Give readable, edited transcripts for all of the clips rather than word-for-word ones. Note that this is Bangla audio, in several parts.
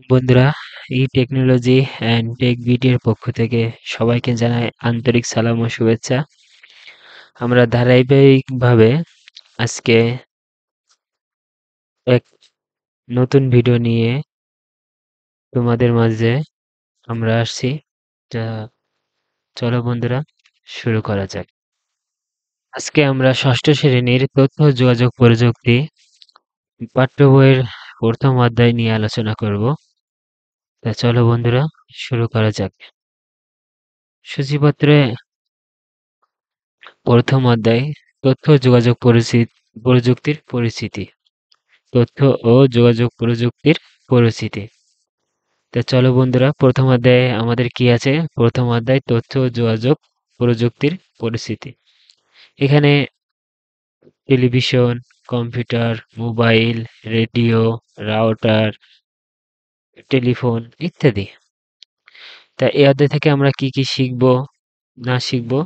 বন্ধুরা, এই টেকনোলজি অ্যান্ড টেক বিটির পক্ষ থেকে সবাইকে জানাই আন্তরিক সালাম ও শুভেচ্ছা। আমরা ধারাবাহিকভাবে আজকে এক নতুন ভিডিও নিয়ে তোমাদের মাঝে আমরা আসছি। তা চলো বন্ধুরা, শুরু করা যাক। আজকে আমরা ষষ্ঠ শ্রেণীর তথ্য ও যোগাযোগ প্রযুক্তি পাঠ্য বইয়ের প্রথম অধ্যায় নিয়ে আলোচনা করব। তা চলো বন্ধুরা, শুরু করা যাক। সূচিপত্রে প্রথম অধ্যায় তথ্য ও যোগাযোগ প্রযুক্তির পরিচিতি। তথ্য ও যোগাযোগ প্রযুক্তির পরিচিতি। তা চলো বন্ধুরা, প্রথম অধ্যায়ে আমাদের কি আছে? প্রথম অধ্যায় তথ্য ও যোগাযোগ প্রযুক্তির পরিচিতি। এখানে television, computer, mobile, radio, router, telephone ইত্যাদি। তা এই অধ্যায় থেকে আমরা কি কি শিখবো না শিখবো,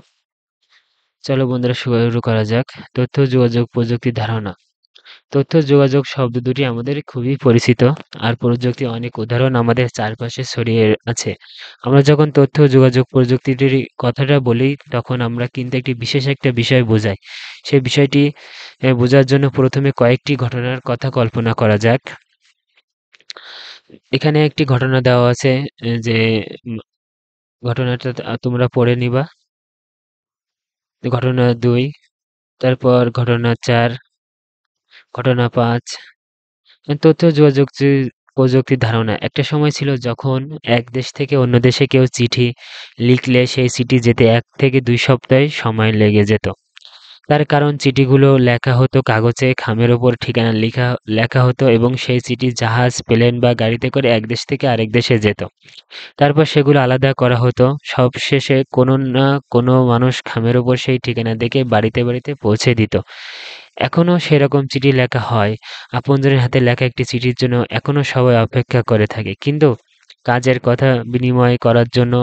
চলো বন্ধুরা শুরু করা যাক। তথ্য ও যোগাযোগ প্রযুক্তির ধারণা। তথ্য যোগাযোগ শব্দ দুটি আমাদের খুবই পরিচিত, আর প্রযুক্তির অনেক উদাহরণ আমাদের চারপাশে ছড়িয়ে আছে। আমরা যখন তথ্য যোগাযোগ প্রযুক্তির কথাটা বলি, তখন আমরা কিন্তু একটি বিশেষ একটা বিষয় বোঝাই। সেই বিষয়টি বোঝার জন্য প্রথমে কয়েকটি ঘটনার কথা কল্পনা করা যাক। এখানে একটি ঘটনা দেওয়া আছে, যে উম, ঘটনাটা তোমরা পড়ে নিবা। ঘটনা 2, তারপর ঘটনা 4, ঘটনা 5। তথ্য যোগাযোগ যে প্রযুক্তির ধারণা। একটা সময় ছিল যখন এক দেশ থেকে অন্য দেশে কেউ চিঠি লিখলে সেই চিঠি যেতে 1 থেকে 2 সপ্তাহ সময় লেগে যেত। তার কারণ চিঠিগুলো লেখা হতো কাগজে, খামের ওপর ঠিকানা লেখা হতো এবং সেই চিঠি জাহাজ, প্লেন বা গাড়িতে করে এক দেশ থেকে আরেক দেশে যেত। তারপর সেগুলো আলাদা করা হতো। সবশেষে কোনো না কোনো মানুষ খামের ওপর সেই ঠিকানা দেখে বাড়িতে বাড়িতে পৌঁছে দিত। এখনো সেরকম চিঠি লেখা হয়। আপনজনের হাতে লেখা একটি চিঠির জন্য এখনো সবাই অপেক্ষা করে থাকে। কিন্তু কাজের কথা বিনিময় করার জন্য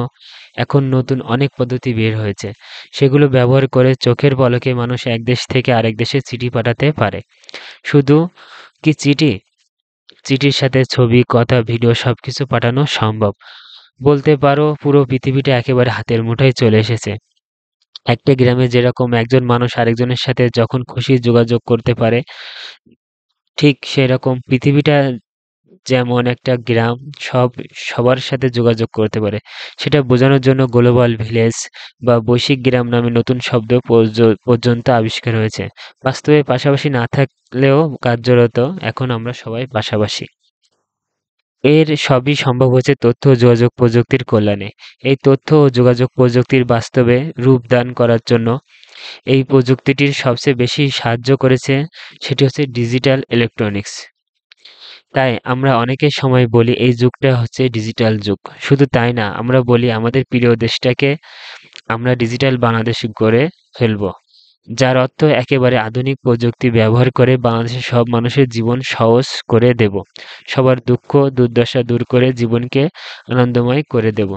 এখন নতুন অনেক পদ্ধতি বের হয়েছে। সেগুলো ব্যবহার করে চোখের পলকে মানুষ এক দেশ থেকে আরেক দেশে চিঠি পাঠাতে পারে। শুধু কি চিঠি, চিঠির সাথে ছবি, কথা, ভিডিও সবকিছু পাঠানো সম্ভব। বলতে পারো পুরো পৃথিবীটা একেবারে হাতের মুঠোয় চলে এসেছে। একটা গ্রামে যেরকম একজন মানুষ আরেকজনের সাথে যখন খুশি যোগাযোগ করতে পারে, ঠিক সেরকম পৃথিবীটা যেমন একটা গ্রাম সবার সাথে যোগাযোগ করতে পারে। সেটা বোঝানোর জন্য গ্লোবাল ভিলেজ বা বৈশ্বিক গ্রাম নামে নতুন শব্দ পর্যন্ত আবিষ্কার হয়েছে। বাস্তবে পাশাপাশি না থাকলেও কার্যরত এখন আমরা সবাই পাশাপাশি। এর সবই সম্ভব হচ্ছে তথ্য ও যোগাযোগ প্রযুক্তির কল্যাণে। এই তথ্য ও যোগাযোগ প্রযুক্তির বাস্তবে রূপদান করার জন্য এই প্রযুক্তিটির সবচেয়ে বেশি সাহায্য করেছে, সেটি হচ্ছে ডিজিটাল ইলেকট্রনিক্স। তাই আমরা অনেকের সময় বলি এই যুগটা হচ্ছে ডিজিটাল যুগ। শুধু তাই না, আমরা বলি আমাদের প্রিয় দেশটাকে আমরা ডিজিটাল বাংলাদেশ গড়ে ফেলবো। যার অর্থ একেবারে আধুনিক প্রযুক্তি ব্যবহার করে বাংলাদেশের সব মানুষের জীবন সহজ করে দেব। সবার দুঃখ দুর্দশা দূর করে জীবনকে আনন্দময় করে দেব।